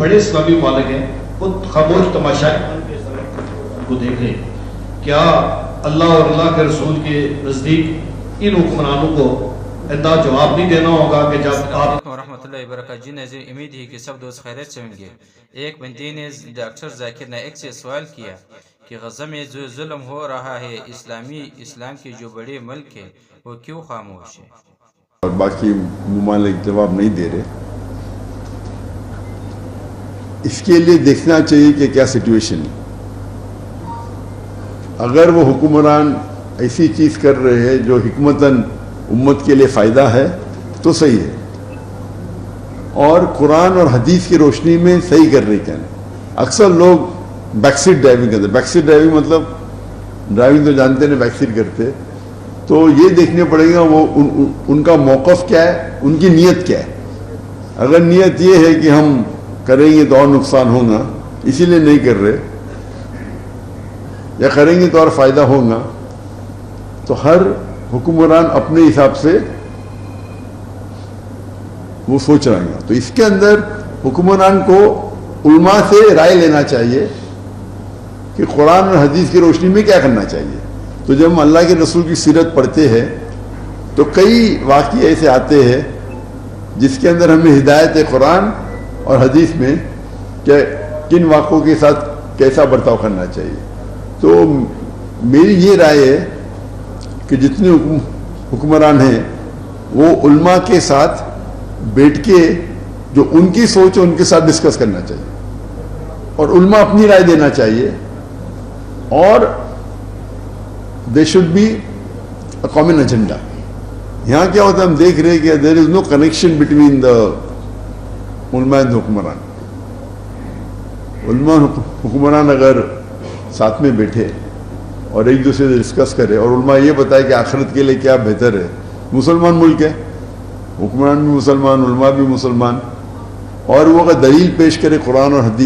बड़े इस्लामी मालिक हैं खुद खामोश तमाशा को देख रहे हैं। क्या अल्लाह और अल्लाह के रसूल के नज़दीक इन हुक्मरानों को इंदा जवाब नहीं देना होगा कि जब आप रहमतुल्लाहि व बरकातहू। जी नाज़रीन, उम्मीद है कि सब दोस्त खैरियत से होंगे। एक बंदी ने डॉक्टर जाकिर नाइक से सवाल किया कि गज़ा में जो जुल्म हो रहा है, इस्लाम के जो बड़े मुल्क है वो क्यों खामोश है? और बाकी मुमालिक जवाब नहीं दे रहे। इसके लिए देखना चाहिए कि क्या सिचुएशन है। अगर वो हुक्मरान ऐसी चीज कर रहे हैं जो हिकमतन उम्मत के लिए फायदा है तो सही है, और कुरान और हदीस की रोशनी में सही कर रहे क्या नहीं। अक्सर लोग बैकसीट ड्राइविंग करते हैं। बैकसीट ड्राइविंग मतलब ड्राइविंग तो जानते हैं, बैकसीट करते, तो ये देखने पड़ेगा वो उनका मौक़िफ़ क्या है, उनकी नीयत क्या है। अगर नीयत ये है कि हम करेंगे तो और नुकसान होगा इसीलिए नहीं कर रहे, या करेंगे तो और फायदा होगा, तो हर हुक्मरान अपने हिसाब से वो सोच रहे हैं। तो इसके अंदर हुक्मरान को उलमा से राय लेना चाहिए कि कुरान और हदीस की रोशनी में क्या करना चाहिए। तो जब हम अल्लाह के रसूल की सीरत पढ़ते हैं तो कई वाक़ये ऐसे आते हैं जिसके अंदर हमें हिदायत है कुरान और हदीस में कि किन वाक़ों के साथ कैसा बर्ताव करना चाहिए। तो मेरी ये राय है कि जितने हुक्मरान हैं वो उलमा के साथ बैठ के जो उनकी सोच है उनके साथ डिस्कस करना चाहिए और उलमा अपनी राय देना चाहिए, और they should be a common agenda. यहाँ क्या होता है, हम देख रहे हैं कि there is no connection between the उलमा एंड हुक्मरान। उलमा हुक्मरान अगर साथ में बैठे और एक दूसरे से डिस्कस करे और उलमा ये बताए कि आखिरत के लिए क्या बेहतर है। मुसलमान मुल्क है, हुक्मरान भी मुसलमान, उलमा भी मुसलमान, और वो अगर दलील पेश करे कुरान और हदीस